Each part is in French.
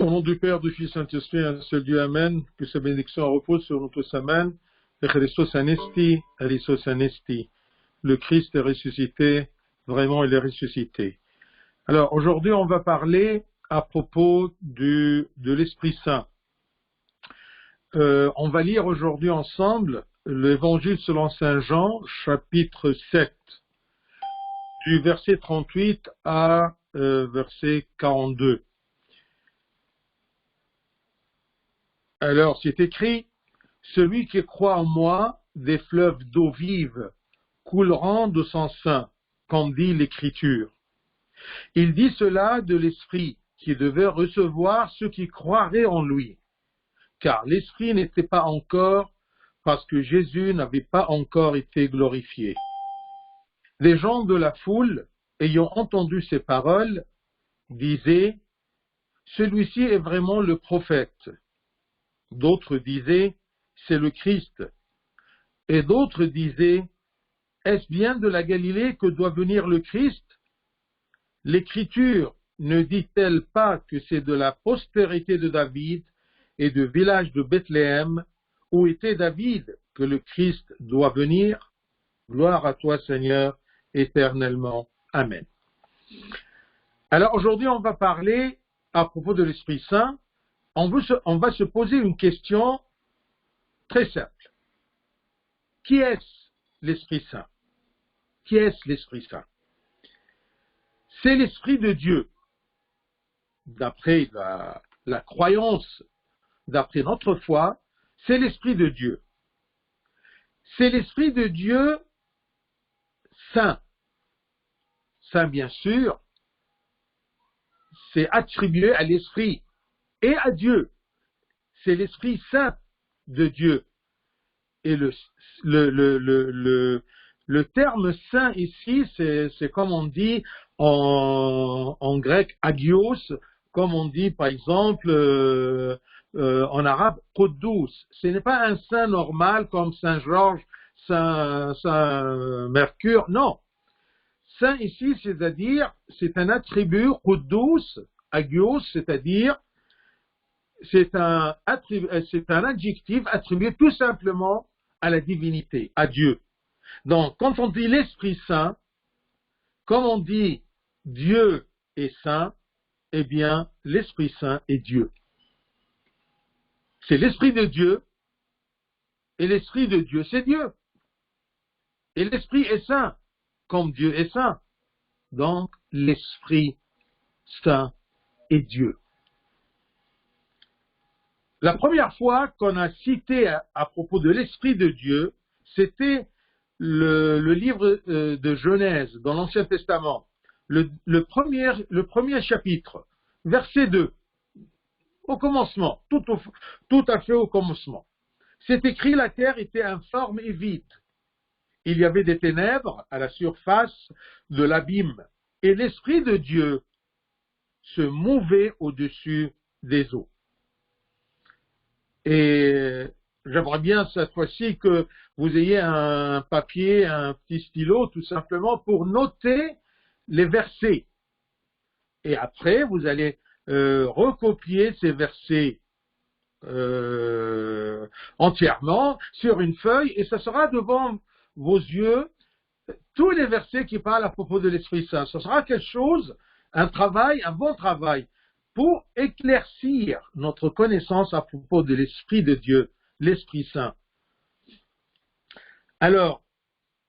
Au nom du Père, du Fils et du Saint-Esprit, un seul Dieu, Amen. Que sa bénédiction repose sur nous tous, Amen. Le Christos anesti, Christos anesti. Le Christ est ressuscité, vraiment il est ressuscité. Alors aujourd'hui, on va parler à propos de l'Esprit Saint. On va lire aujourd'hui ensemble l'Évangile selon Saint Jean, chapitre 7, du verset 38 à verset 42. Alors, c'est écrit, « Celui qui croit en moi, des fleuves d'eau vive couleront de son sein, comme dit l'Écriture. » Il dit cela de l'Esprit qui devait recevoir ceux qui croiraient en lui, car l'Esprit n'était pas encore, parce que Jésus n'avait pas encore été glorifié. Les gens de la foule, ayant entendu ces paroles, disaient, « Celui-ci est vraiment le prophète. » D'autres disaient, c'est le Christ. Et d'autres disaient, est-ce bien de la Galilée que doit venir le Christ? L'Écriture ne dit-elle pas que c'est de la postérité de David et du village de Bethléem, où était David, que le Christ doit venir? Gloire à toi, Seigneur, éternellement. Amen. Alors aujourd'hui, on va parler à propos de l'Esprit Saint. On va se poser une question très simple. Qui est-ce l'Esprit Saint? Qui est-ce l'Esprit Saint? C'est l'Esprit de Dieu. D'après la croyance, d'après notre foi, c'est l'Esprit de Dieu. C'est l'Esprit de Dieu saint. Saint, bien sûr, c'est attribué à l'Esprit et à Dieu. C'est l'Esprit Saint de Dieu. Et le terme saint ici, c'est comme on dit en grec agios, comme on dit par exemple en arabe koddous. Ce n'est pas un saint normal comme Saint Georges, Saint Mercure, non. Saint ici, c'est-à-dire, c'est un attribut koddous, agios, c'est-à-dire c'est un adjectif attribué tout simplement à la divinité, à Dieu. Donc, quand on dit l'Esprit Saint, comme on dit Dieu est saint, eh bien, l'Esprit Saint est Dieu. C'est l'Esprit de Dieu, et l'Esprit de Dieu, c'est Dieu. Et l'Esprit est saint, comme Dieu est saint. Donc, l'Esprit Saint est Dieu. La première fois qu'on a cité à propos de l'Esprit de Dieu, c'était le livre de Genèse dans l'Ancien Testament, le premier chapitre, verset 2, au commencement, tout à fait au commencement. C'est écrit, la terre était informe et vide. Il y avait des ténèbres à la surface de l'abîme, et l'Esprit de Dieu se mouvait au-dessus des eaux. Et j'aimerais bien cette fois-ci que vous ayez un papier, un petit stylo, tout simplement, pour noter les versets. Et après, vous allez recopier ces versets entièrement sur une feuille, et ça sera devant vos yeux tous les versets qui parlent à propos de l'Esprit Saint. Ce sera quelque chose, un bon travail, pour éclaircir notre connaissance à propos de l'Esprit de Dieu, l'Esprit Saint. Alors,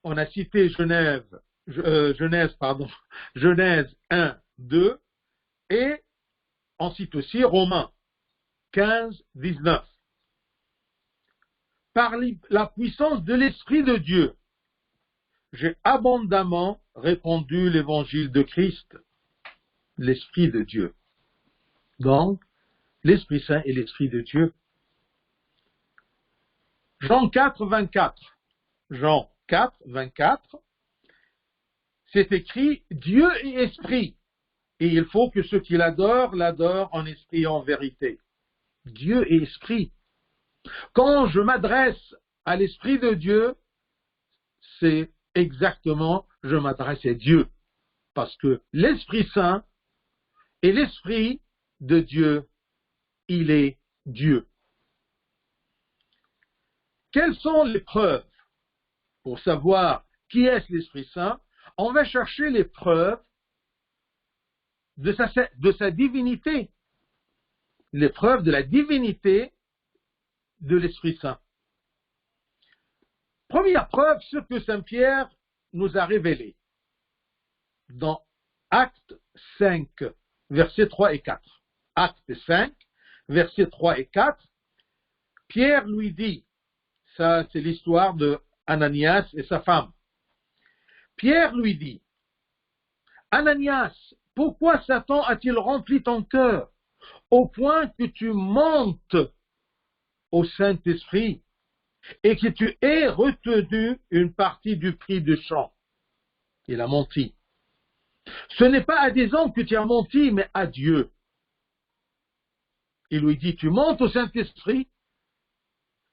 on a cité Genèse 1, 2, et on cite aussi Romains 15, 19. Par la puissance de l'Esprit de Dieu, j'ai abondamment répandu l'évangile de Christ, l'Esprit de Dieu. Donc, l'Esprit Saint est l'Esprit de Dieu. Jean 4, 24. Jean 4, 24. C'est écrit, Dieu est esprit, et il faut que ceux qui l'adorent en esprit et en vérité. Dieu est esprit. Quand je m'adresse à l'Esprit de Dieu, c'est exactement, je m'adresse à Dieu. Parce que l'Esprit Saint est l'Esprit de Dieu il est Dieu. Quelles sont les preuves pour savoir qui est l'Esprit Saint? On va chercher les preuves de sa divinité, les preuves de la divinité de l'Esprit Saint. Première preuve, ce que Saint Pierre nous a révélé dans Actes 5, versets 3 et 4. Actes 5, versets 3 et 4, Pierre lui dit, ça c'est l'histoire de Ananias et sa femme. Pierre lui dit, Ananias, pourquoi Satan a-t-il rempli ton cœur au point que tu montes au Saint-Esprit et que tu aies retenu une partie du prix du champ? Il a menti. Ce n'est pas à des hommes que tu as menti, mais à Dieu. Il lui dit, tu montes au Saint-Esprit,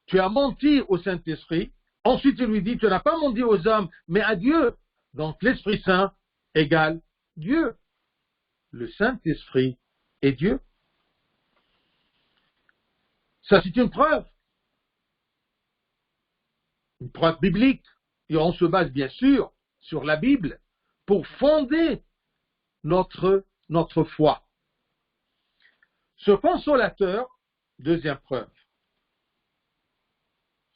tu as menti au Saint-Esprit. Ensuite, il lui dit, tu n'as pas menti aux hommes, mais à Dieu. Donc, l'Esprit Saint égale Dieu. Le Saint-Esprit est Dieu. Ça, c'est une preuve biblique. Et on se base bien sûr sur la Bible pour fonder notre foi. Ce consolateur, deuxième preuve,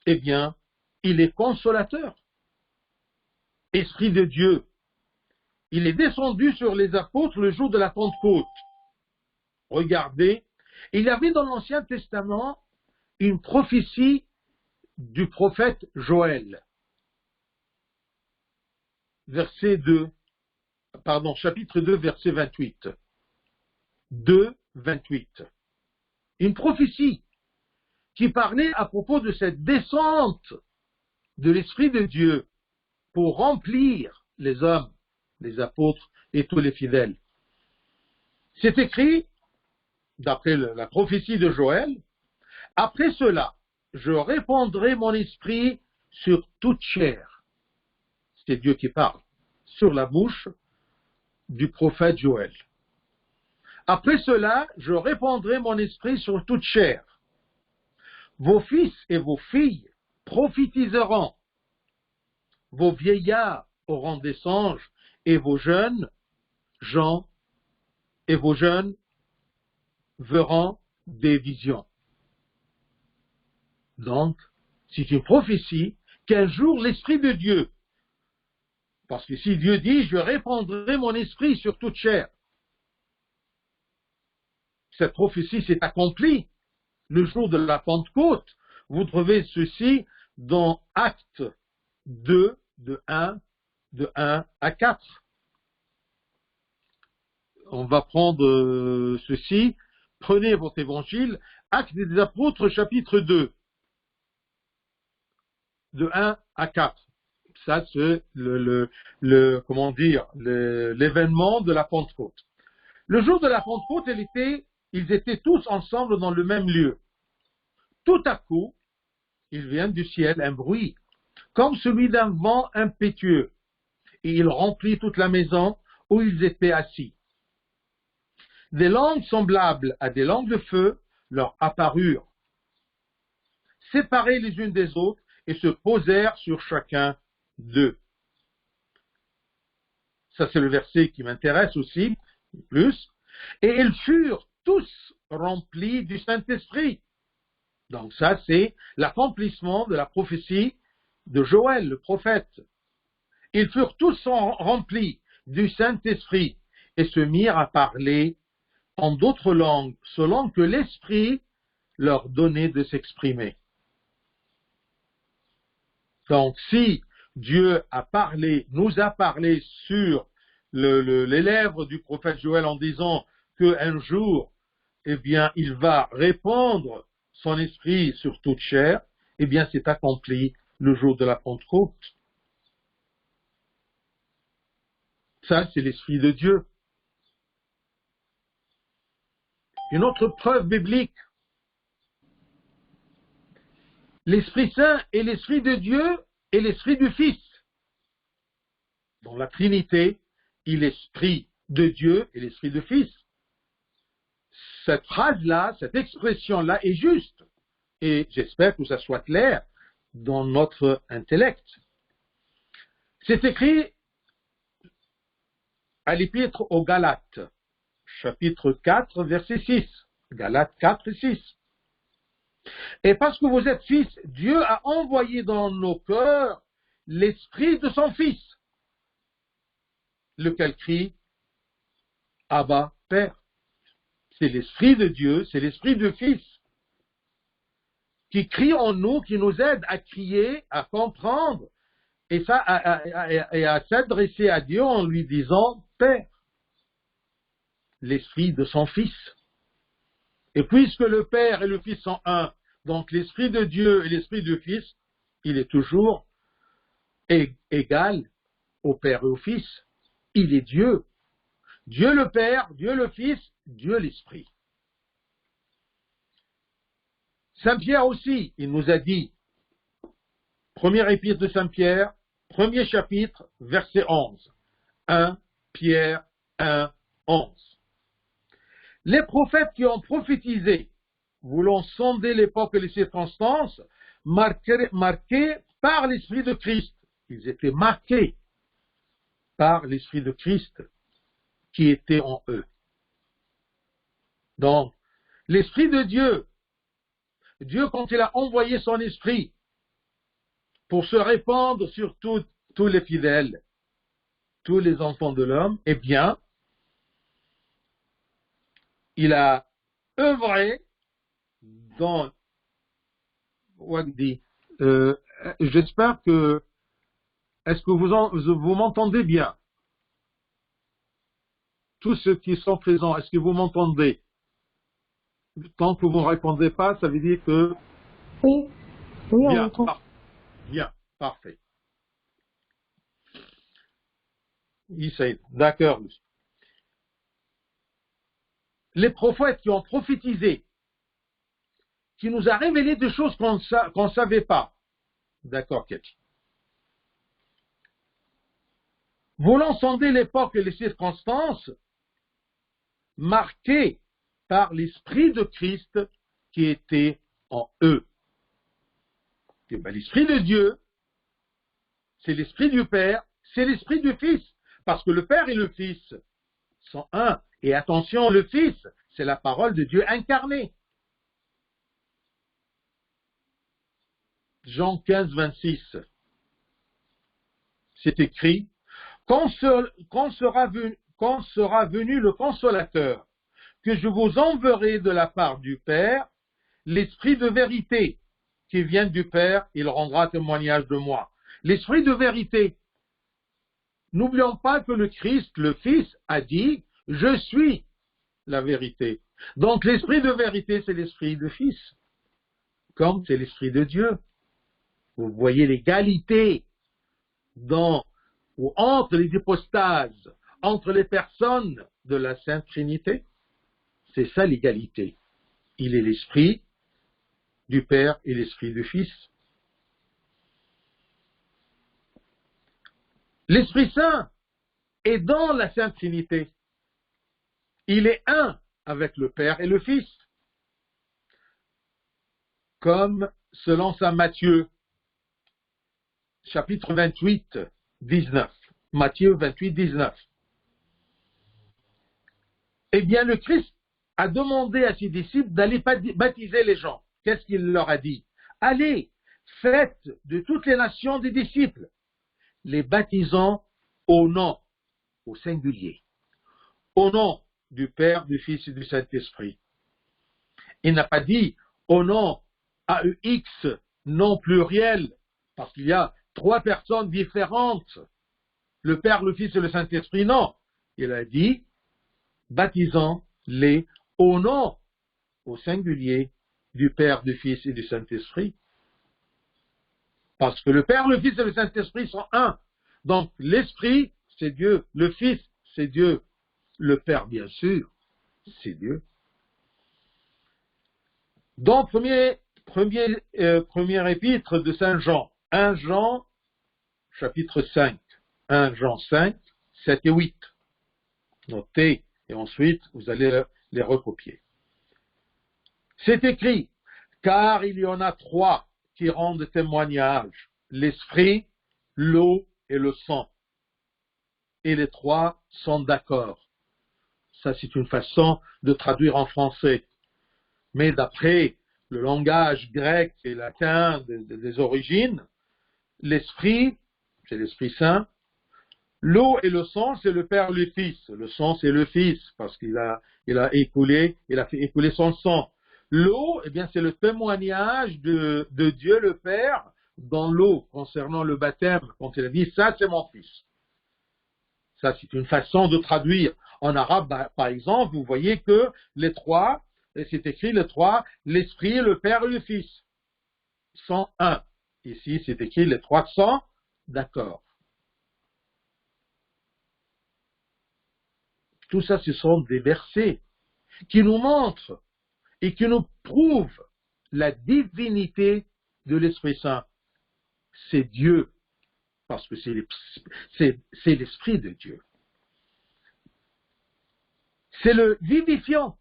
eh bien, il est consolateur. Esprit de Dieu. Il est descendu sur les apôtres le jour de la Pentecôte. Regardez, il y avait dans l'Ancien Testament une prophétie du prophète Joël. Chapitre 2, verset 28. 2, 28. Une prophétie qui parlait à propos de cette descente de l'Esprit de Dieu pour remplir les hommes, les apôtres et tous les fidèles. C'est écrit, d'après la prophétie de Joël, « Après cela, je répandrai mon esprit sur toute chair. » C'est Dieu qui parle, sur la bouche du prophète Joël. « Après cela, je répandrai mon esprit sur toute chair. Vos fils et vos filles prophétiseront. Vos vieillards auront des songes, et vos jeunes gens et vos jeunes verront des visions. » Donc, c'est une prophétie qu'un jour l'Esprit de Dieu, parce que si Dieu dit, je répandrai mon esprit sur toute chair, cette prophétie s'est accomplie le jour de la Pentecôte. Vous trouvez ceci dans Actes 2, de 1 à 4. On va prendre ceci. Prenez votre évangile, Actes des Apôtres, chapitre 2, de 1 à 4. Ça, c'est l'événement de la Pentecôte. Le jour de la Pentecôte, ils étaient tous ensemble dans le même lieu. Tout à coup, il vient du ciel un bruit, comme celui d'un vent impétueux, et il remplit toute la maison où ils étaient assis. Des langues semblables à des langues de feu leur apparurent, séparées les unes des autres, et se posèrent sur chacun d'eux. Ça, c'est le verset qui m'intéresse aussi, plus. Et ils furent tous remplis du Saint-Esprit. Donc ça, c'est l'accomplissement de la prophétie de Joël, le prophète. Ils furent tous remplis du Saint-Esprit et se mirent à parler en d'autres langues, selon que l'Esprit leur donnait de s'exprimer. Donc, si Dieu nous a parlé sur les lèvres du prophète Joël en disant qu'un jour, eh bien, il va répandre son esprit sur toute chair, eh bien, c'est accompli le jour de la Pentecôte. Ça, c'est l'Esprit de Dieu. Une autre preuve biblique. L'Esprit Saint est l'Esprit de Dieu et l'Esprit du Fils. Dans la Trinité, il est l'Esprit de Dieu et l'Esprit du Fils. cette phrase-là, cette expression-là est juste. Et j'espère que ça soit clair dans notre intellect. C'est écrit à l'Épître aux Galates, chapitre 4, verset 6. Galates 4, 6. Et parce que vous êtes fils, Dieu a envoyé dans nos cœurs l'esprit de son Fils, lequel crie Abba, Père. C'est l'esprit de Dieu, c'est l'esprit du Fils qui crie en nous, qui nous aide à crier, à comprendre et à s'adresser à Dieu en lui disant Père. L'esprit de son Fils. Et puisque le Père et le Fils sont un, donc l'esprit de Dieu et l'esprit du Fils, il est toujours égal au Père et au Fils. Il est Dieu. Dieu le Père, Dieu le Fils, Dieu l'Esprit. Saint Pierre aussi, il nous a dit, première épître de Saint Pierre, premier chapitre, verset 11. 1 Pierre 1, 11. Les prophètes qui ont prophétisé, voulant sonder l'époque et les circonstances, marqués par l'Esprit de Christ. Ils étaient marqués par l'Esprit de Christ qui était en eux. Donc, l'Esprit de Dieu, Dieu quand il a envoyé son Esprit pour se répandre sur tous les fidèles, tous les enfants de l'homme, eh bien, il a œuvré dans Wagdi. J'espère que, est-ce que vous m'entendez bien? Tous ceux qui sont présents, est-ce que vous m'entendez? Tant que vous ne répondez pas, ça veut dire que... Oui, oui, on bien, entend. Bien, parfait. D'accord. Les prophètes qui ont prophétisé, qui nous a révélé des choses qu'on ne savait pas. D'accord, Cathy. Voulant sonder l'époque et les circonstances, marquées par l'Esprit de Christ qui était en eux. L'Esprit de Dieu, c'est l'Esprit du Père, c'est l'Esprit du Fils, parce que le Père et le Fils sont un. Et attention, le Fils, c'est la parole de Dieu incarnée. Jean 15, 26. C'est écrit, quand sera venu le Consolateur, que je vous enverrai de la part du Père, l'Esprit de vérité qui vient du Père, il rendra témoignage de moi. L'Esprit de vérité. N'oublions pas que le Christ, le Fils, a dit, je suis la vérité. Donc l'Esprit de vérité, c'est l'Esprit du Fils, comme c'est l'Esprit de Dieu. Vous voyez l'égalité ou entre les hypostases, entre les personnes de la Sainte Trinité. C'est ça l'égalité. Il est l'Esprit du Père et l'Esprit du Fils. L'Esprit Saint est dans la Sainte Trinité. Il est un avec le Père et le Fils. Comme selon saint Matthieu, chapitre 28, 19. Matthieu 28, 19. Eh bien, le Christ a demandé à ses disciples d'aller baptiser les gens. Qu'est-ce qu'il leur a dit? Allez, faites de toutes les nations des disciples, les baptisant au nom, au singulier, au nom du Père, du Fils et du Saint-Esprit. Il n'a pas dit au nom AEX, non pluriel, parce qu'il y a 3 personnes différentes, le Père, le Fils et le Saint-Esprit. Non, il a dit baptisant-les au nom, au singulier, du Père, du Fils et du Saint-Esprit. Parce que le Père, le Fils et le Saint-Esprit sont un. Donc l'Esprit, c'est Dieu. Le Fils, c'est Dieu. Le Père, bien sûr, c'est Dieu. Donc, premier épître de Saint Jean, 1 Jean, chapitre 5. 1 Jean 5, 7 et 8. Notez, et ensuite, vous allez les recopier. C'est écrit, car il y en a trois qui rendent témoignage, l'esprit, l'eau et le sang. Et les trois sont d'accord. Ça, c'est une façon de traduire en français. Mais d'après le langage grec et latin des origines, l'esprit, c'est l'Esprit Saint. L'eau et le sang, c'est le Père et le Fils. Le sang, c'est le Fils, parce qu'il a fait écouler son sang. L'eau, eh bien, c'est le témoignage de Dieu le Père dans l'eau, concernant le baptême, quand il a dit, ça, c'est mon Fils. Ça, c'est une façon de traduire. En arabe, par exemple, vous voyez que les trois, c'est écrit les trois, l'Esprit, le Père et le Fils, sont un. Ici, c'est écrit les trois sont d'accord. Tout ça, ce sont des versets qui nous montrent et qui nous prouvent la divinité de l'Esprit Saint. C'est Dieu, parce que c'est l'Esprit de Dieu. C'est le vivifiant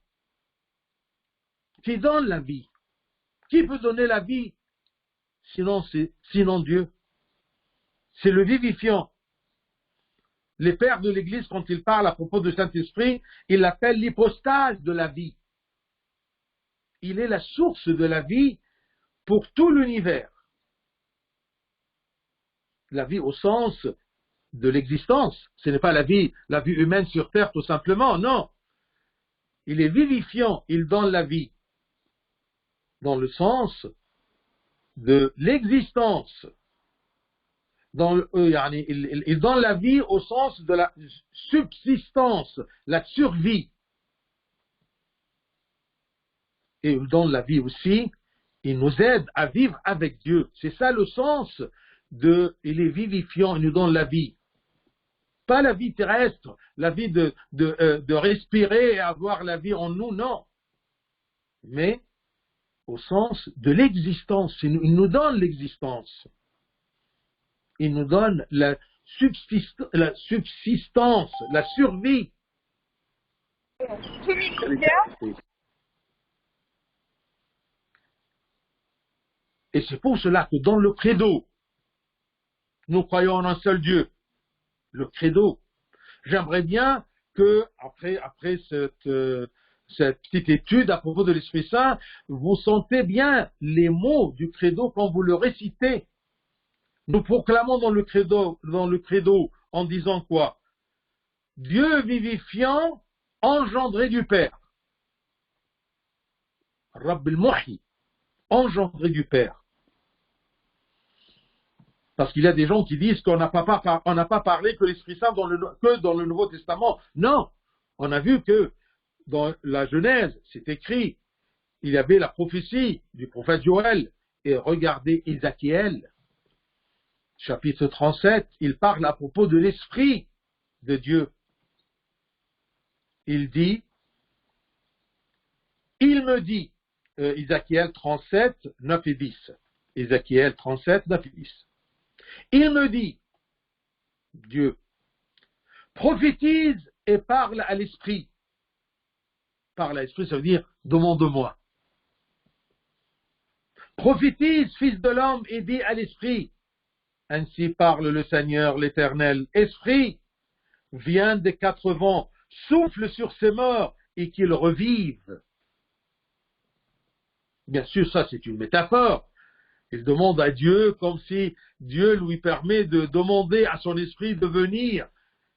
qui donne la vie. Qui peut donner la vie sinon Dieu? C'est le vivifiant. Les pères de l'Église, quand ils parlent à propos du Saint-Esprit, ils l'appellent l'hypostase de la vie. Il est la source de la vie pour tout l'univers. La vie au sens de l'existence. Ce n'est pas la vie humaine sur terre tout simplement, non. Il est vivifiant, il donne la vie dans le sens de l'existence. Il donne la vie au sens de la subsistance, la survie. Et il donne la vie aussi, il nous aide à vivre avec Dieu. C'est ça le sens il est vivifiant, il nous donne la vie. Pas la vie terrestre, la vie de respirer et avoir la vie en nous, non. Mais au sens de l'existence, il nous donne l'existence. Il nous donne la subsistance, la survie. Et c'est pour cela que dans le credo, nous croyons en un seul Dieu. Le credo. J'aimerais bien que, après cette petite étude à propos de l'Esprit Saint, vous sentez bien les mots du credo quand vous le récitez. Nous proclamons dans le credo en disant quoi? Dieu vivifiant, engendré du Père. Rabb al-Muhyi, engendré du Père. Parce qu'il y a des gens qui disent qu'on n'a pas parlé que l'Esprit Saint que dans le Nouveau Testament. Non, on a vu que dans la Genèse, c'est écrit, il y avait la prophétie du prophète Joël. Et regardez Ézéchiel, chapitre 37, il parle à propos de l'Esprit de Dieu. Il dit, il me dit, Ézéchiel 37, 9 et 10. Ézéchiel 37, 9 et 10. Il me dit, Dieu, prophétise et parle à l'Esprit. Parle à l'Esprit, ça veut dire, demande-moi. Prophétise, fils de l'homme, et dis à l'Esprit. Ainsi parle le Seigneur, l'Éternel. Esprit, viens des quatre vents, souffle sur ces morts et qu'ils revivent. Bien sûr, ça c'est une métaphore. Il demande à Dieu comme si Dieu lui permet de demander à son esprit de venir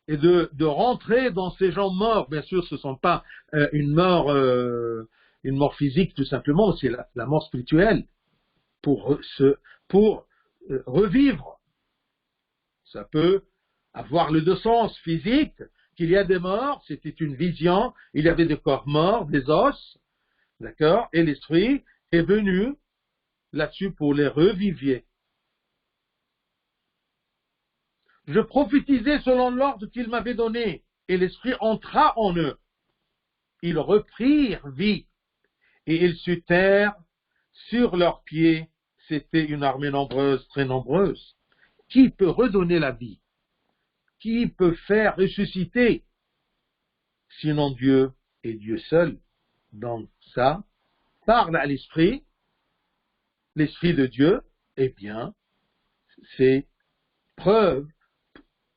et de rentrer dans ces gens morts. Bien sûr, ce ne sont pas une mort physique tout simplement, c'est la mort spirituelle pour revivre. Ça peut avoir le deux sens physique, qu'il y a des morts, c'était une vision, il y avait des corps morts, des os, d'accord, et l'esprit est venu là-dessus pour les revivifier. Je prophétisais selon l'ordre qu'il m'avait donné, et l'esprit entra en eux. Ils reprirent vie, et ils se terrent sur leurs pieds. C'était une armée nombreuse, très nombreuse. Qui peut redonner la vie? Qui peut faire ressusciter? Sinon Dieu, et Dieu seul, dans sa parle à l'esprit de Dieu, eh bien, c'est preuve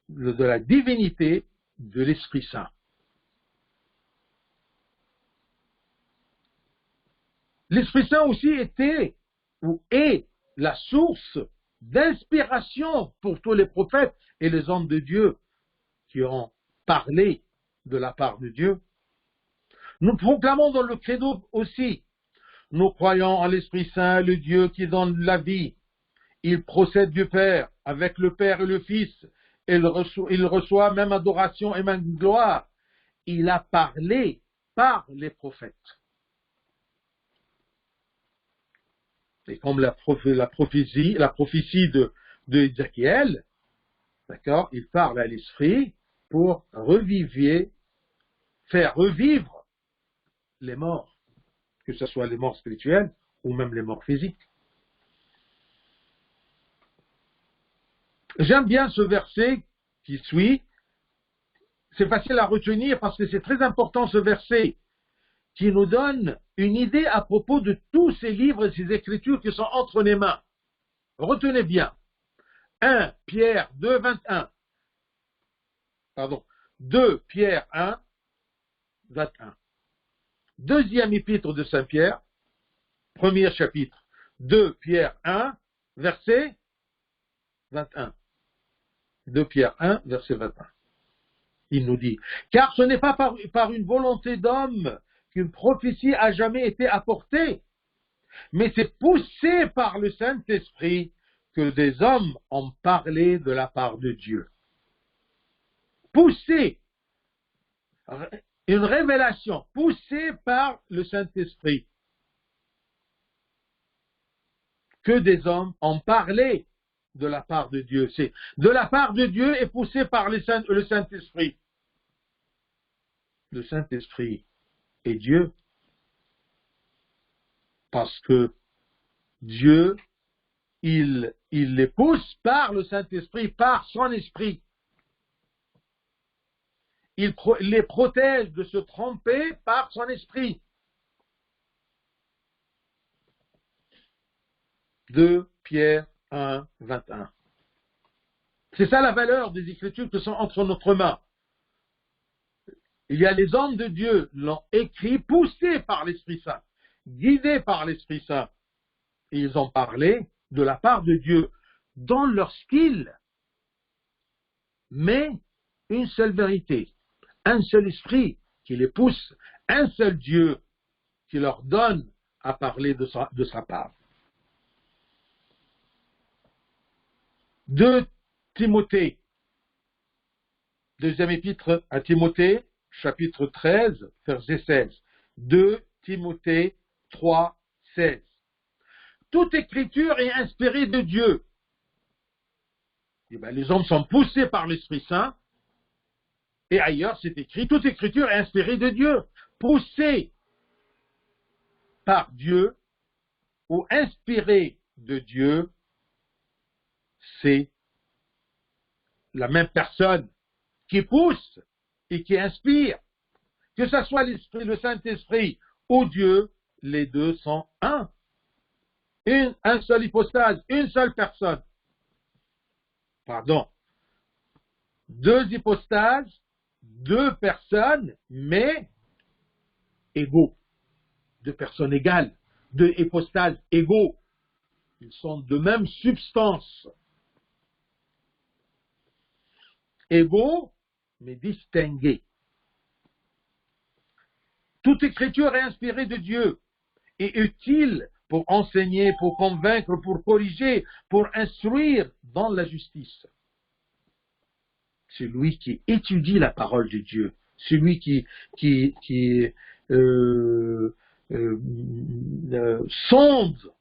de la divinité de l'Esprit Saint. L'Esprit Saint aussi était ou est la source d'inspiration pour tous les prophètes et les hommes de Dieu qui ont parlé de la part de Dieu. Nous proclamons dans le credo aussi, nous croyons en l'Esprit Saint, le Dieu qui donne la vie. Il procède du Père, avec le Père et le Fils. Il reçoit même adoration et même gloire. Il a parlé par les prophètes. Et comme la prophétie de Ézéchiel, d'accord, il parle à l'Esprit pour faire revivre les morts, que ce soit les morts spirituelles ou même les morts physiques. J'aime bien ce verset qui suit. C'est facile à retenir parce que c'est très important ce verset qui nous donne une idée à propos de tous ces livres et ces écritures qui sont entre les mains. Retenez bien. 1 Pierre 2, 21. Pardon. 2 Pierre 1, 21. Deuxième épître de Saint Pierre, premier chapitre. 2 Pierre 1, verset 21. 2 Pierre 1, verset 21. Il nous dit, car ce n'est pas par une volonté d'homme qu'une prophétie a jamais été apportée, mais c'est poussé par le Saint-Esprit que des hommes ont parlé de la part de Dieu. Poussé, une révélation poussée par le Saint-Esprit, que des hommes ont parlé de la part de Dieu. C'est de la part de Dieu et poussé par le Saint-Esprit. Le Saint-Esprit est Dieu. Parce que Dieu, il les pousse par le Saint-Esprit, par son esprit. Il les protège de se tromper par son esprit. 2 Pierre 1, 21. C'est ça la valeur des Écritures qui sont entre notre main. Il y a les hommes de Dieu l'ont écrit, poussés par l'Esprit Saint, guidés par l'Esprit Saint. Et ils ont parlé de la part de Dieu dans leur style. Mais une seule vérité, un seul esprit qui les pousse, un seul Dieu qui leur donne à parler de sa part. 2 Timothée, deuxième épître à Timothée, chapitre 13, verset 16. 2 Timothée 3, 16. Toute écriture est inspirée de Dieu. Et bien, les hommes sont poussés par l'Esprit Saint. Et ailleurs, c'est écrit, toute écriture est inspirée de Dieu. Poussée par Dieu ou inspirée de Dieu, c'est la même personne qui pousse et qui inspire. Que ce soit l'Esprit, le Saint-Esprit ou Dieu, les deux sont un. Un seul hypostase, une seule personne. Pardon. Deux hypostases, deux personnes, mais égaux. Deux personnes égales, deux hypostases égaux. Ils sont de même substance. Égaux, mais distingués. Toute écriture est inspirée de Dieu et utile pour enseigner, pour convaincre, pour corriger, pour instruire dans la justice. Celui qui étudie la parole de Dieu, celui qui sonde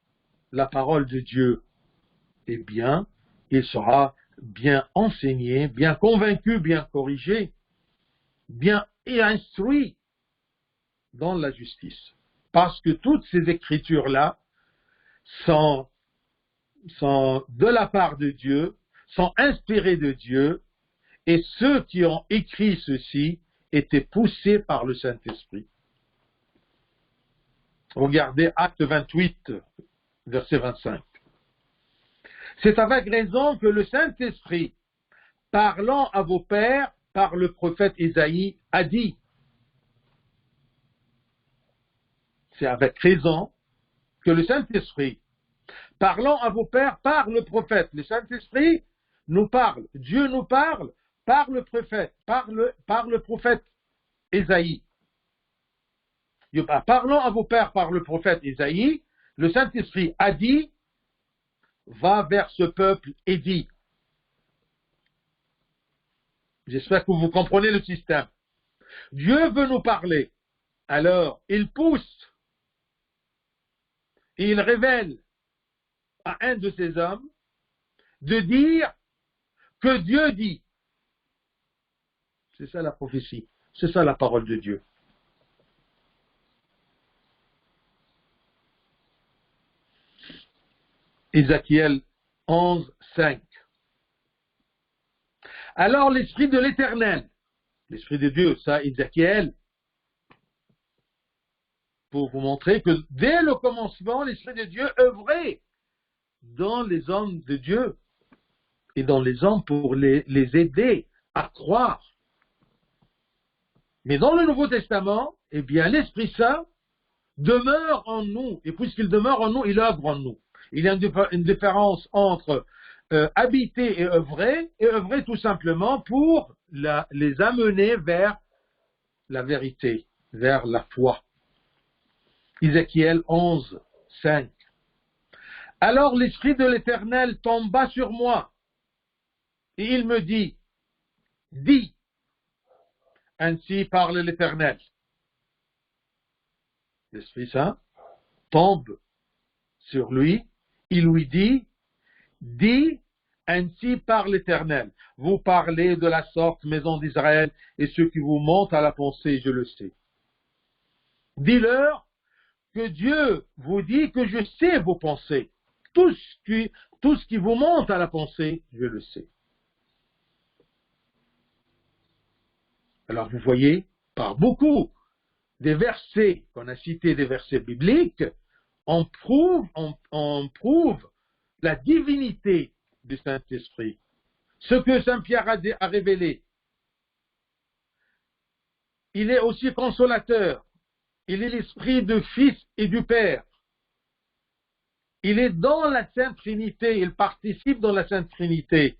la parole de Dieu, eh bien, il sera bien enseigné, bien convaincu, bien corrigé, bien instruit dans la justice. Parce que toutes ces écritures-là sont de la part de Dieu, sont inspirées de Dieu, et ceux qui ont écrit ceci étaient poussés par le Saint-Esprit. Regardez Acte 28, verset 25. C'est avec raison que le Saint-Esprit, parlant à vos pères par le prophète Isaïe, a dit. C'est avec raison que le Saint-Esprit, parlant à vos pères par le prophète, le Saint-Esprit nous parle, Dieu nous parle par le prophète, par le prophète Isaïe. Parlant à vos pères par le prophète Isaïe, le Saint-Esprit a dit, va vers ce peuple et dit. J'espère que vous comprenez le système. Dieu veut nous parler. Alors, il pousse et il révèle à un de ces hommes de dire que Dieu dit. C'est ça la prophétie. C'est ça la parole de Dieu. Ézéchiel 11, 5. Alors l'Esprit de l'Éternel, l'Esprit de Dieu, ça, Ézéchiel, pour vous montrer que dès le commencement, l'Esprit de Dieu œuvrait dans les hommes de Dieu et dans les hommes pour les aider à croire. Mais dans le Nouveau Testament, eh bien, l'Esprit Saint demeure en nous, et puisqu'il demeure en nous, il œuvre en nous. Il y a une différence entre habiter et œuvrer tout simplement pour les amener vers la vérité, vers la foi. Ézéchiel 11, 5. Alors l'Esprit de l'Éternel tomba sur moi, et il me dit, dis, ainsi parle l'Éternel. L'Esprit Saint tombe sur lui, il lui dit, dis, ainsi parle l'Éternel. Vous parlez de la sorte, maison d'Israël, et ce qui vous monte à la pensée, je le sais. Dis-leur que Dieu vous dit que je sais vos pensées. Tout ce qui vous monte à la pensée, je le sais. Alors vous voyez, par beaucoup des versets qu'on a cités, des versets bibliques, on prouve la divinité du Saint-Esprit. Ce que Saint Pierre a révélé. Il est aussi consolateur. Il est l'esprit du Fils et du Père. Il est dans la Sainte Trinité. Il participe dans la Sainte Trinité.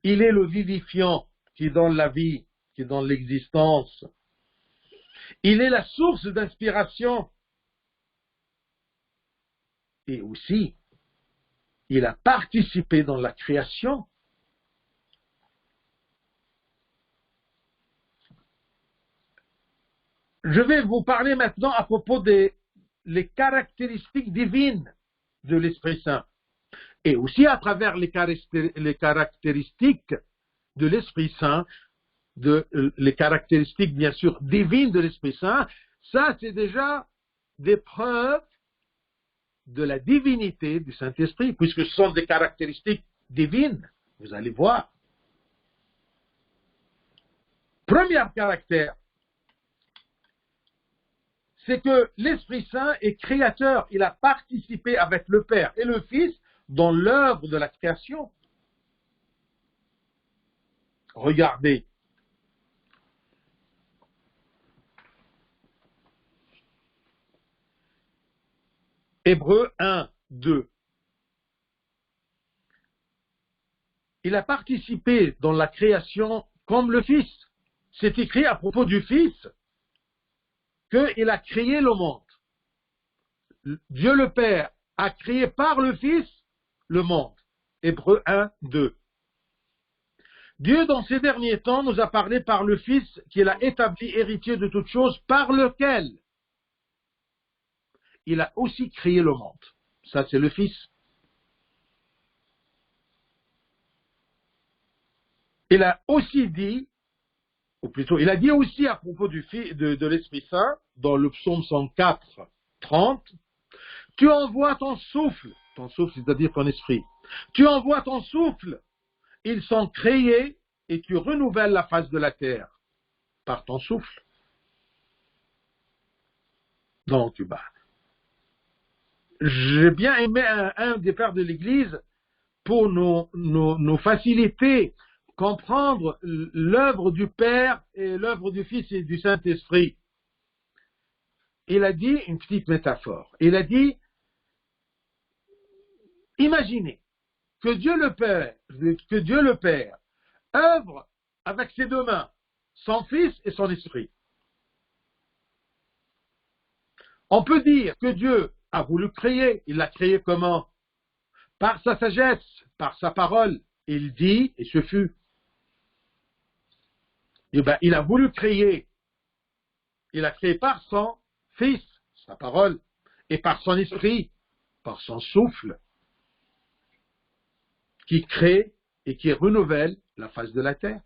Il est le vivifiant qui donne la vie, qui donne l'existence. Il est la source d'inspiration. Et aussi, il a participé dans la création. Je vais vous parler maintenant à propos des caractéristiques divines de l'Esprit Saint. Et aussi à travers les caractéristiques de l'Esprit Saint, les caractéristiques bien sûr divines de l'Esprit Saint, ça c'est déjà des preuves de la divinité du Saint-Esprit, puisque ce sont des caractéristiques divines, vous allez voir. Premier caractère, c'est que l'Esprit Saint est créateur, il a participé avec le Père et le Fils dans l'œuvre de la création. Regardez. Hébreux 1, 2. Il a participé dans la création comme le Fils. C'est écrit à propos du Fils qu'il a créé le monde. Dieu le Père a créé par le Fils le monde. Hébreux 1, 2. Dieu, dans ces derniers temps, nous a parlé par le Fils qu'il a établi héritier de toutes choses, par lequel il a aussi créé le monde. Ça, c'est le Fils. Il a aussi dit, ou plutôt, il a dit aussi à propos de l'Esprit Saint, dans le psaume 104, 30, tu envoies ton souffle, c'est-à-dire ton esprit, tu envoies ton souffle, ils sont créés et tu renouvelles la face de la terre par ton souffle. Donc, j'ai bien aimé un des pères de l'Église pour nous faciliter, comprendre l'œuvre du Père et l'œuvre du Fils et du Saint-Esprit. Il a dit une petite métaphore. Il a dit, imaginez que Dieu le Père œuvre avec ses deux mains, son Fils et son Esprit. On peut dire que Dieu a voulu créer. Il l'a créé comment? Par sa sagesse, par sa parole. Il dit, et ce fut. Il a voulu créer. Il a créé par son Fils, sa parole, et par son Esprit, par son souffle, qui crée et qui renouvelle la face de la terre.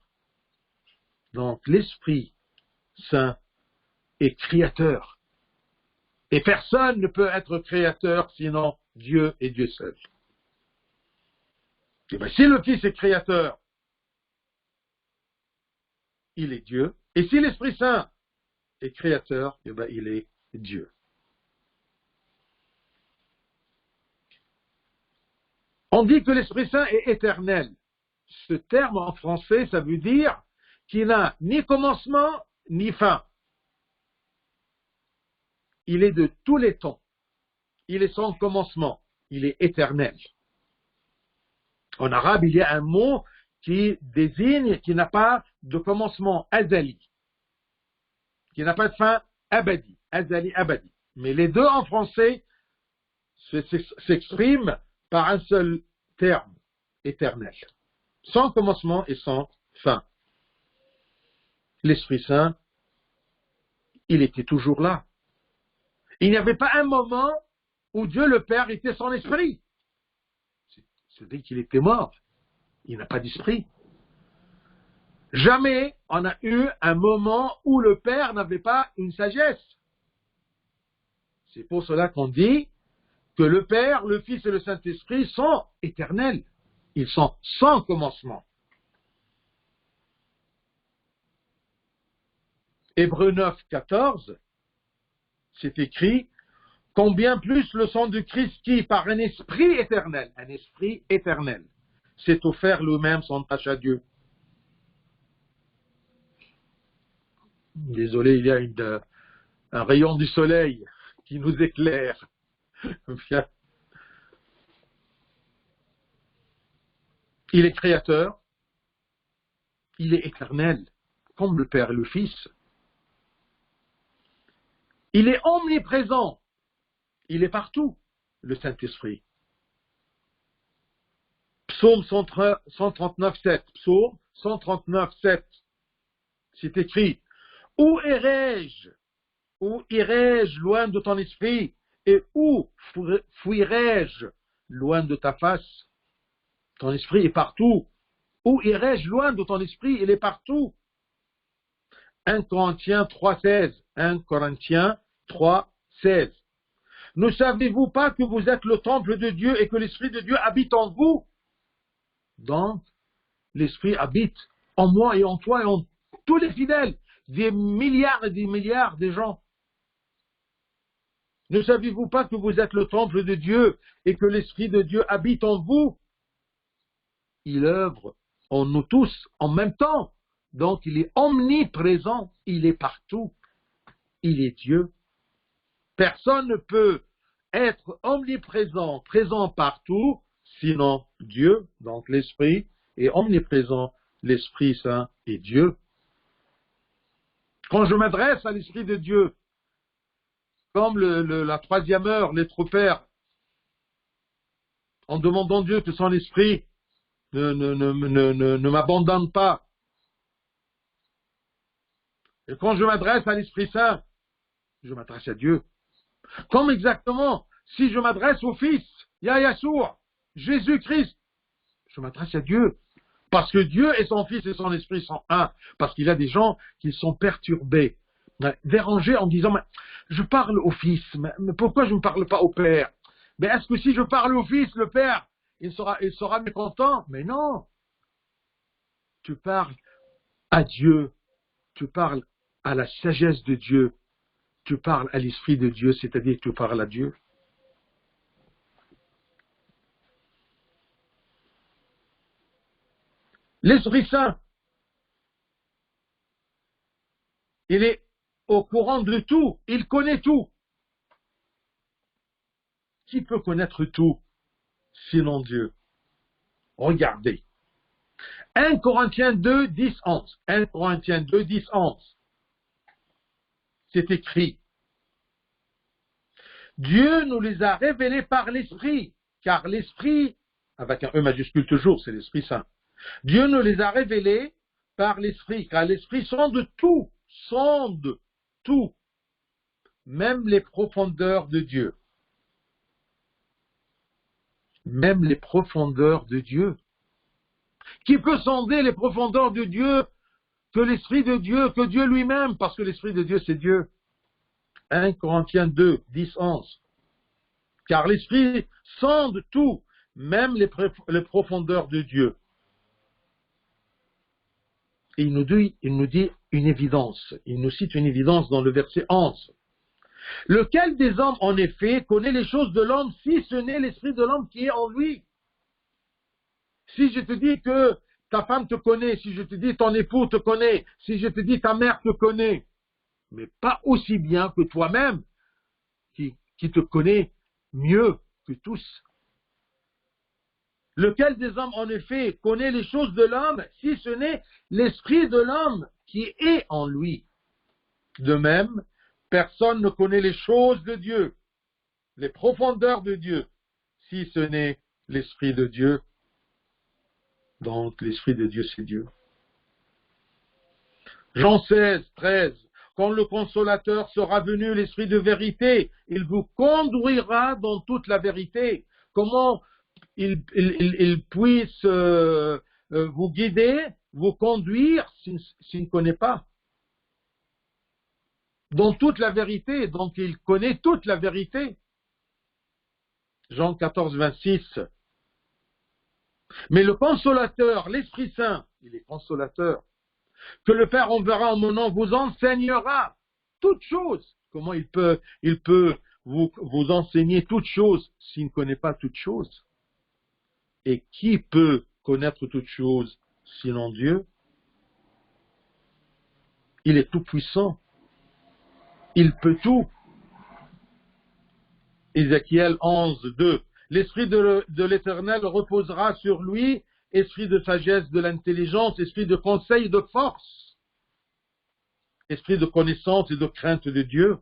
Donc l'Esprit Saint est créateur. Et personne ne peut être créateur sinon Dieu et Dieu seul. Si le Fils est créateur, il est Dieu. Et si l'Esprit Saint est créateur, il est Dieu. On dit que l'Esprit Saint est éternel. Ce terme en français, ça veut dire qu'il n'a ni commencement ni fin. Il est de tous les temps. Il est sans commencement. Il est éternel. En arabe, il y a un mot qui désigne, qui n'a pas de commencement, azali, qui n'a pas de fin, abadi, azali, abadi. Mais les deux en français s'expriment par un seul terme, éternel, sans commencement et sans fin. L'Esprit Saint, il était toujours là. Il n'y avait pas un moment où Dieu le Père était son esprit. C'est-à-dire qu'il était mort. Il n'a pas d'esprit. Jamais on a eu un moment où le Père n'avait pas une sagesse. C'est pour cela qu'on dit que le Père, le Fils et le Saint-Esprit sont éternels. Ils sont sans commencement. Hébreux 9, 14, c'est écrit « Combien plus le sang de Christ qui, par un esprit éternel, s'est offert lui-même sans tâche à Dieu. » Désolé, il y a un rayon du soleil qui nous éclaire. Il est créateur, il est éternel, comme le Père et le Fils. Il est omniprésent, il est partout, le Saint-Esprit. Psaume 139.7, Psaume 139.7, c'est écrit « Où irai-je loin de ton esprit, et où fuirai-je loin de ta face ?» Ton esprit est partout. Où irai-je loin de ton esprit? Il est partout. 1 Corinthiens 3.16. 1 Corinthiens 3.16. Ne savez-vous pas que vous êtes le temple de Dieu et que l'Esprit de Dieu habite en vous? Donc, l'Esprit habite en moi et en toi et en tous les fidèles, des milliards et des milliards de gens. Ne savez-vous pas que vous êtes le temple de Dieu et que l'Esprit de Dieu habite en vous? Il œuvre en nous tous en même temps. Donc, il est omniprésent, il est partout. Il est Dieu. Personne ne peut être omniprésent, présent partout, sinon Dieu, donc l'Esprit, est omniprésent, l'Esprit Saint est Dieu. Quand je m'adresse à l'Esprit de Dieu, comme la troisième heure, l'être Père, en demandant Dieu que son Esprit ne m'abandonne pas. Et quand je m'adresse à l'Esprit Saint, je m'adresse à Dieu. Comme exactement, si je m'adresse au Fils, Yahshua, Jésus-Christ, je m'adresse à Dieu. Parce que Dieu et son Fils et son Esprit sont un. Parce qu'il y a des gens qui sont perturbés, dérangés en disant, mais je parle au Fils, mais pourquoi je ne parle pas au Père? Mais est-ce que si je parle au Fils, le Père, il sera mécontent? Mais non. Tu parles à Dieu, tu parles à la sagesse de Dieu, tu parles à l'Esprit de Dieu, c'est-à-dire que tu parles à Dieu. L'Esprit Saint, il est au courant de tout, il connaît tout. Qui peut connaître tout sinon Dieu? Regardez. 1 Corinthiens 2, 10, 11. 1 Corinthiens 2, 10, 11. C'est écrit. Dieu nous les a révélés par l'Esprit, car l'Esprit, avec un E majuscule toujours, c'est l'Esprit Saint. Dieu nous les a révélés par l'Esprit, car l'Esprit sonde tout, même les profondeurs de Dieu. Même les profondeurs de Dieu. Qui peut sonder les profondeurs de Dieu que l'Esprit de Dieu, que Dieu lui-même, parce que l'Esprit de Dieu, c'est Dieu. 1 Corinthiens 2, 10, 11. Car l'Esprit sonde tout, même les profondeurs de Dieu. Et il nous dit une évidence. Il nous cite une évidence dans le verset 11. Lequel des hommes, en effet, connaît les choses de l'homme si ce n'est l'Esprit de l'homme qui est en lui? Si je te dis que ta femme te connaît, si je te dis ton époux te connaît, si je te dis ta mère te connaît, mais pas aussi bien que toi-même, qui te connaît mieux que tous. Lequel des hommes, en effet, connaît les choses de l'homme, si ce n'est l'Esprit de l'homme qui est en lui? De même, personne ne connaît les choses de Dieu, les profondeurs de Dieu, si ce n'est l'Esprit de Dieu. Donc, l'Esprit de Dieu, c'est Dieu. Jean 16, 13. Quand le Consolateur sera venu, l'Esprit de vérité, il vous conduira dans toute la vérité. Comment il puisse vous guider, vous conduire s'il ne connaît pas? Dans toute la vérité, donc il connaît toute la vérité. Jean 14, 26. Mais le Consolateur, l'Esprit Saint, il est consolateur, que le Père enverra en mon nom, vous enseignera toutes choses. Comment il peut vous enseigner toutes choses s'il ne connaît pas toutes choses? Et qui peut connaître toutes choses sinon Dieu? Il est tout puissant. Il peut tout. Ézéchiel 11, 2. L'Esprit de l'Éternel reposera sur lui, esprit de sagesse, de l'intelligence, esprit de conseil et de force, esprit de connaissance et de crainte de Dieu.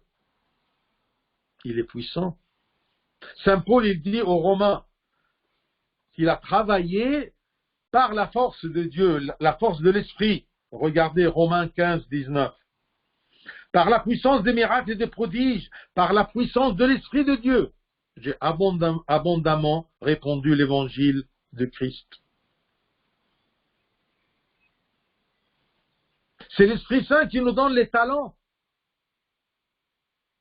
Il est puissant. Saint Paul, il dit aux Romains qu'il a travaillé par la force de Dieu, la force de l'Esprit. Regardez Romains 15, 19. Par la puissance des miracles et des prodiges, par la puissance de l'Esprit de Dieu, j'ai abondamment répandu l'évangile de Christ. C'est l'Esprit Saint qui nous donne les talents.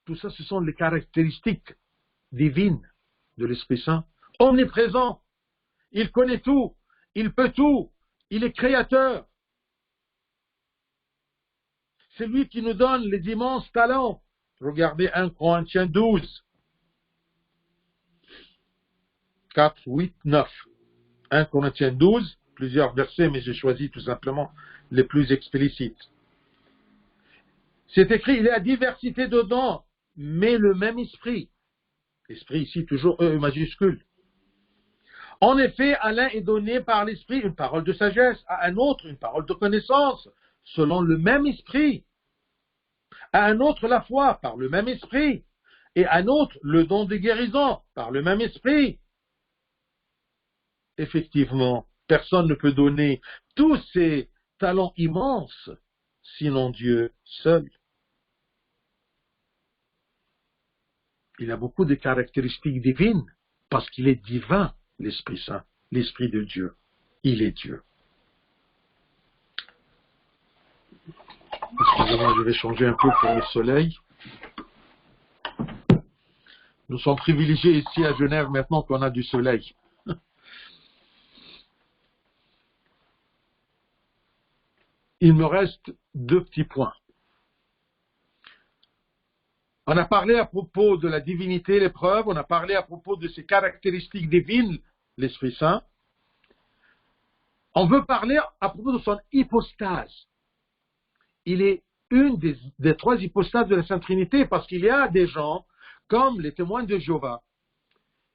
Tout ça, ce sont les caractéristiques divines de l'Esprit Saint. Omniprésent. Il connaît tout. Il peut tout. Il est créateur. C'est lui qui nous donne les immenses talents. Regardez 1 Corinthiens 12. 4, 8, 9. 1 Corinthiens 12, plusieurs versets, mais j'ai choisi tout simplement les plus explicites. C'est écrit, il y a diversité dedans, mais le même esprit. Esprit ici, toujours E majuscule. En effet, à l'un est donné par l'esprit une parole de sagesse, à un autre une parole de connaissance, selon le même esprit. À un autre la foi, par le même esprit. Et à un autre le don de guérison, par le même esprit. Effectivement, personne ne peut donner tous ces talents immenses, sinon Dieu seul. Il a beaucoup de caractéristiques divines, parce qu'il est divin, l'Esprit Saint, l'Esprit de Dieu. Il est Dieu. Excusez-moi, je vais changer un peu pour le soleil. Nous sommes privilégiés ici à Genève maintenant qu'on a du soleil. Il me reste deux petits points. On a parlé à propos de la divinité, l'épreuve, on a parlé à propos de ses caractéristiques divines, l'Esprit Saint. On veut parler à propos de son hypostase. Il est une des trois hypostases de la Sainte Trinité, parce qu'il y a des gens, comme les témoins de Jéhovah,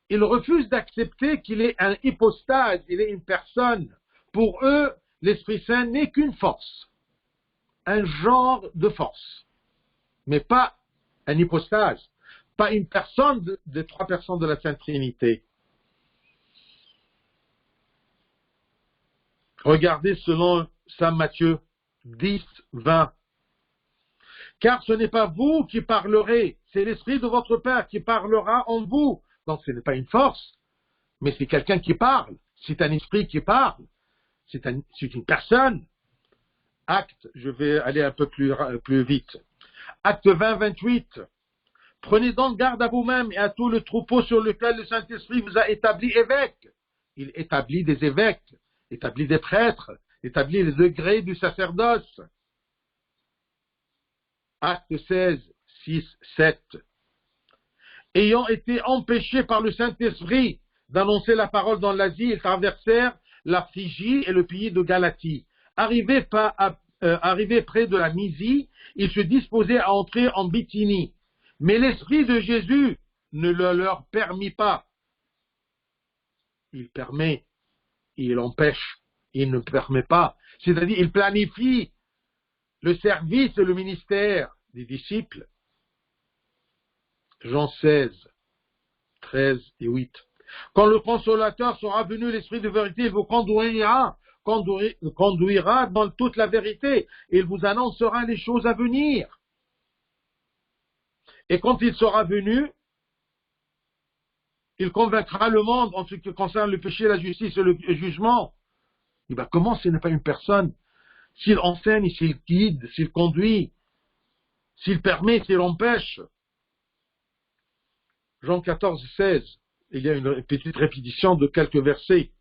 ils refusent d'accepter qu'il est un hypostase, il est une personne. Pour eux, l'Esprit Saint n'est qu'une force, un genre de force, mais pas un hypostase, pas une personne des trois personnes de la Sainte Trinité. Regardez selon Saint Matthieu 10, 20. Car ce n'est pas vous qui parlerez, c'est l'Esprit de votre Père qui parlera en vous. Donc ce n'est pas une force, mais c'est quelqu'un qui parle, c'est un esprit qui parle, c'est une personne. Acte, je vais aller un peu plus vite. Acte 20, 28. Prenez donc garde à vous-même et à tout le troupeau sur lequel le Saint-Esprit vous a établi évêque. Il établit des évêques, établit des prêtres, établit les degrés du sacerdoce. Acte 16, 6, 7. Ayant été empêchés par le Saint-Esprit d'annoncer la parole dans l'Asie, ils traversèrent la Phrygie et le pays de Galatie. Arrivés près de la Mysie, ils se disposaient à entrer en Bithynie. Mais l'Esprit de Jésus ne le leur permit pas. Il permet, il empêche, il ne permet pas. C'est-à-dire, il planifie le service et le ministère des disciples. Jean 16, 13 et 8. Quand le Consolateur sera venu, l'Esprit de vérité, il vous conduira dans toute la vérité. Il vous annoncera les choses à venir. Et quand il sera venu, il convaincra le monde en ce qui concerne le péché, la justice et le jugement. Et bien, comment ce n'est pas une personne? S'il enseigne, s'il guide, s'il conduit, s'il permet, s'il empêche. Jean 14, 16. Il y a une petite répétition de quelques versets.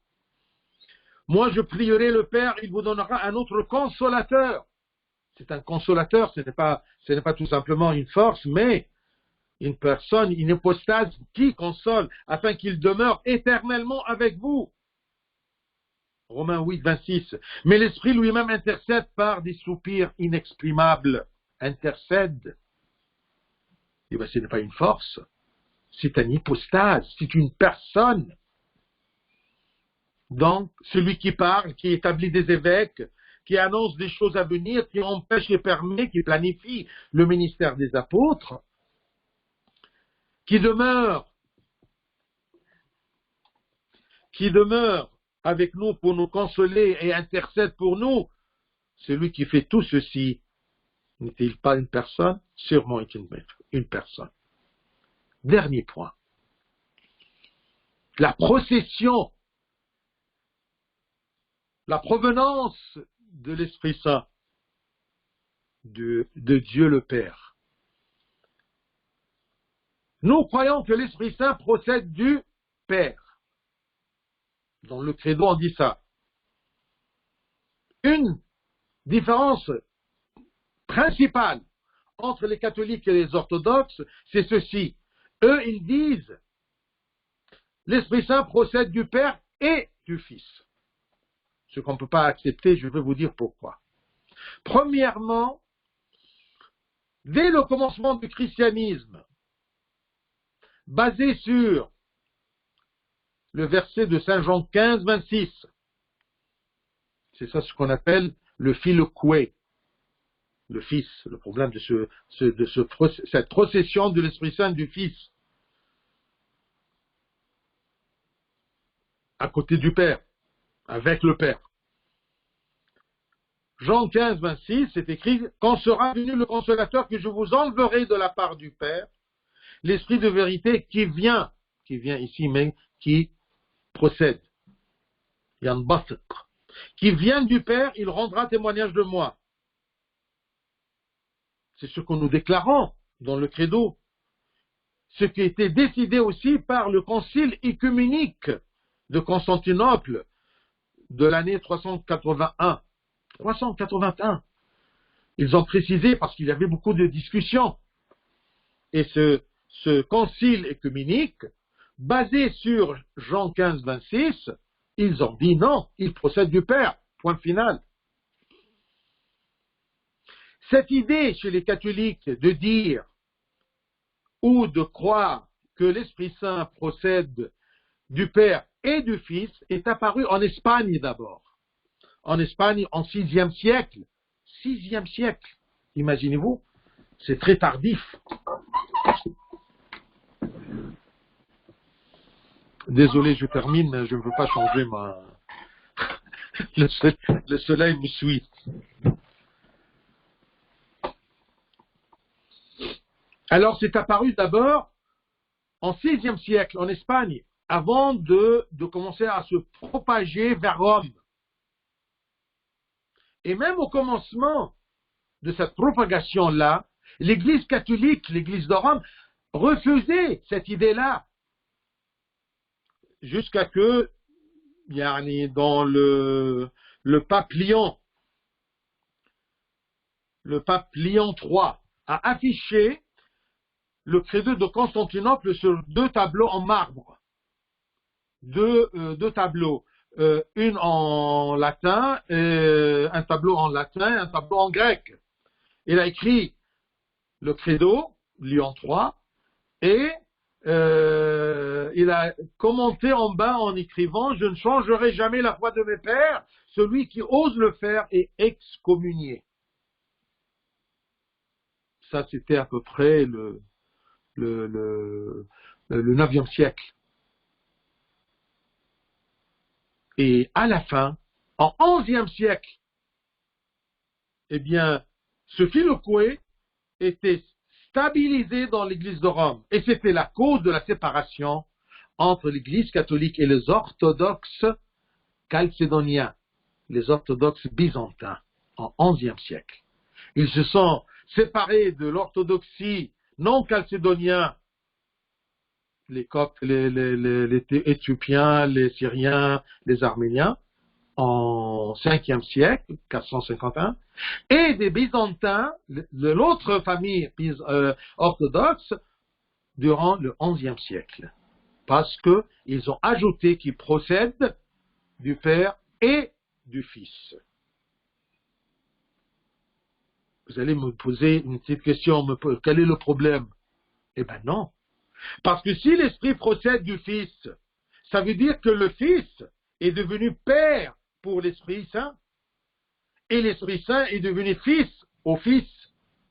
Moi, je prierai le Père, il vous donnera un autre consolateur. C'est un consolateur, ce n'est pas tout simplement une force, mais une personne, une hypostase qui console, afin qu'il demeure éternellement avec vous. Romains 8, 26. Mais l'Esprit lui-même intercède par des soupirs inexprimables. Intercède. Et bien, ce n'est pas une force. C'est un hypostase, c'est une personne. Donc, celui qui parle, qui établit des évêques, qui annonce des choses à venir, qui empêche et permet, qui planifie le ministère des apôtres, qui demeure avec nous pour nous consoler et intercède pour nous, celui qui fait tout ceci, n'est-il pas une personne? Sûrement est une personne. Dernier point. La procession, la provenance de l'Esprit Saint, de Dieu le Père. Nous croyons que l'Esprit Saint procède du Père. Dans le credo, on dit ça. Une différence principale entre les catholiques et les orthodoxes, c'est ceci. Eux, ils disent, l'Esprit Saint procède du Père et du Fils. Ce qu'on ne peut pas accepter, je vais vous dire pourquoi. Premièrement, dès le commencement du christianisme, basé sur le verset de Saint Jean 15, 26, c'est ça ce qu'on appelle le filioque, le Fils, le problème de cette procession de l'Esprit Saint du Fils à côté du Père, avec le Père. Jean 15, 26, c'est écrit « Quand sera venu le Consolateur que je vous enverrai de la part du Père, l'Esprit de vérité qui vient ici, mais qui procède, qui vient du Père, il rendra témoignage de moi. » C'est ce que nous déclarons dans le credo. Ce qui a été décidé aussi par le concile œcuménique de Constantinople de l'année 381. 381. Ils ont précisé parce qu'il y avait beaucoup de discussions. Et ce concile œcuménique, basé sur Jean 15, 26, ils ont dit non, il procède du Père, point final. Cette idée chez les catholiques de dire ou de croire que l'Esprit Saint procède du Père et du Fils est apparue en Espagne d'abord. En Espagne, en 6e siècle. 6e siècle, imaginez-vous, c'est très tardif. Désolé, je termine, je ne veux pas changer ma... Le soleil me suit. Alors, c'est apparu d'abord en 6e siècle, en Espagne, avant de commencer à se propager vers Rome. Et même au commencement de cette propagation-là, l'Église catholique, l'Église de Rome, refusait cette idée-là. Jusqu'à que, dans le pape Lyon III a affiché le credo de Constantinople sur 2 tableaux en marbre. Deux tableaux. Une en latin, un tableau en latin et un tableau en grec. Il a écrit le credo, Lyon III, et il a commenté en bas en écrivant « Je ne changerai jamais la foi de mes pères, celui qui ose le faire est excommunié ». Ça, c'était à peu près le 9e siècle. Et à la fin, en 11e siècle, eh bien, ce filoquet était stabilisé dans l'Église de Rome. Et c'était la cause de la séparation entre l'Église catholique et les orthodoxes chalcédoniens, les orthodoxes byzantins, en 11e siècle. Ils se sont séparés de l'orthodoxie non chalcédoniens, les Coptes, les Éthiopiens, les Syriens, les Arméniens, en 5e siècle, 451, et des Byzantins, de l'autre famille orthodoxe, durant le 11e siècle. Parce qu'ils ont ajouté qu'ils procèdent du Père et du Fils. Vous allez me poser une petite question, quel est le problème? Eh bien non. Parce que si l'Esprit procède du Fils, ça veut dire que le Fils est devenu Père pour l'Esprit Saint, et l'Esprit Saint est devenu Fils au Fils.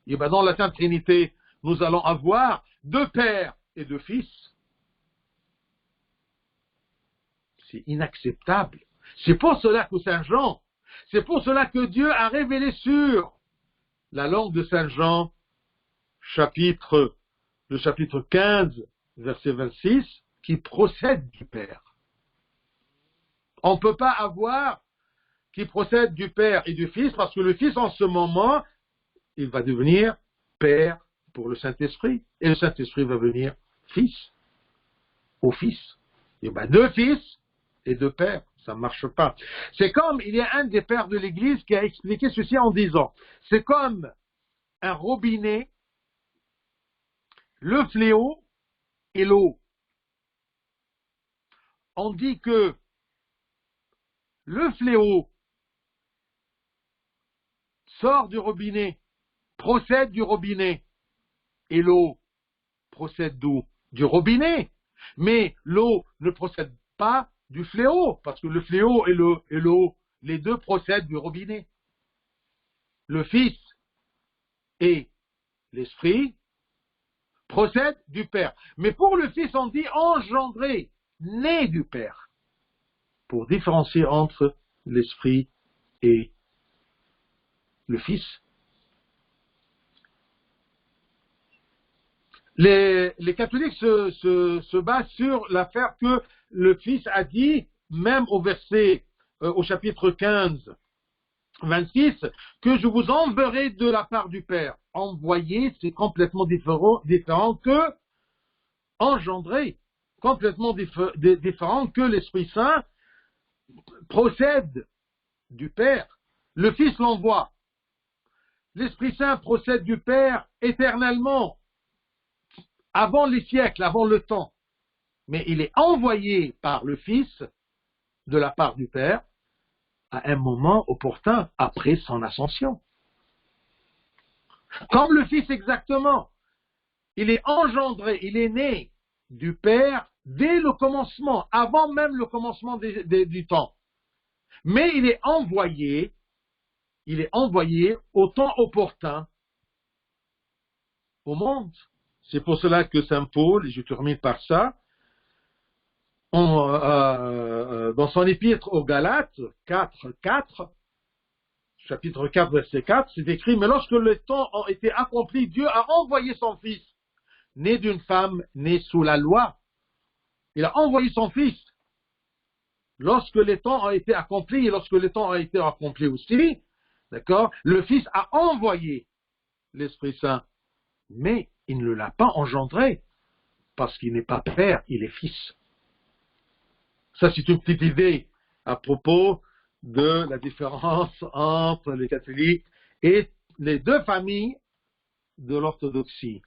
Et bien dans la Sainte Trinité, nous allons avoir 2 pères et 2 fils. C'est inacceptable. C'est pour cela que Saint Jean, c'est pour cela que Dieu a révélé sur la langue de Saint Jean, le chapitre 15, verset 26, qui procède du Père. On ne peut pas avoir qui procède du Père et du Fils, parce que le Fils, en ce moment, il va devenir Père pour le Saint-Esprit, et le Saint-Esprit va devenir Fils au Fils. Et bien 2 fils et 2 pères, ça ne marche pas. C'est comme, il y a un des pères de l'Église qui a expliqué ceci en disant, c'est comme un robinet, le fléau et l'eau. On dit que le fléau sort du robinet, procède du robinet, et l'eau procède d'où? Du robinet. Mais l'eau ne procède pas du fléau, parce que le fléau et l'eau, les deux procèdent du robinet. Le Fils et l'Esprit procèdent du Père. Mais pour le Fils, on dit engendré, né du Père, pour différencier entre l'Esprit et le Fils. Les catholiques se basent sur l'affaire que le Fils a dit, même au chapitre 15, 26, que je vous enverrai de la part du Père. Envoyer, c'est complètement différent que engendrer, complètement différent que l'Esprit Saint procède du Père. Le Fils l'envoie. L'Esprit Saint procède du Père éternellement. avant les siècles, avant le temps. Mais il est envoyé par le Fils, de la part du Père, à un moment opportun, après son ascension. Comme le Fils exactement. Il est engendré, il est né du Père dès le commencement, avant même le commencement du temps. Mais il est envoyé au temps opportun au monde. C'est pour cela que Saint Paul, et je termine par ça, dans son épître aux Galates 4, chapitre 4, verset 4, c'est écrit, mais lorsque le temps a été accompli, Dieu a envoyé son Fils, né d'une femme, née sous la loi. Il a envoyé son Fils. Lorsque les temps ont été accomplis, et lorsque le temps a été accompli aussi, d'accord, le Fils a envoyé l'Esprit Saint, mais il ne l'a pas engendré, parce qu'il n'est pas Père, il est Fils. Ça, c'est une petite idée à propos de la différence entre les catholiques et les deux familles de l'orthodoxie.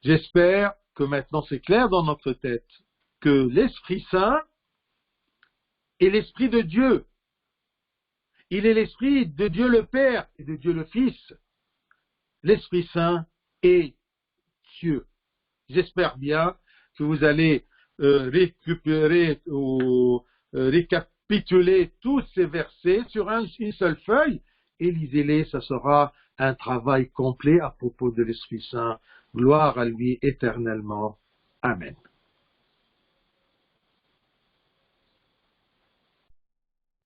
J'espère que maintenant c'est clair dans notre tête que l'Esprit Saint est l'Esprit de Dieu. Il est l'Esprit de Dieu le Père et de Dieu le Fils. L'Esprit Saint est Dieu. J'espère bien que vous allez récupérer ou récapituler tous ces versets sur une seule feuille et lisez-les, ça sera un travail complet à propos de l'Esprit Saint. Gloire à lui éternellement. Amen.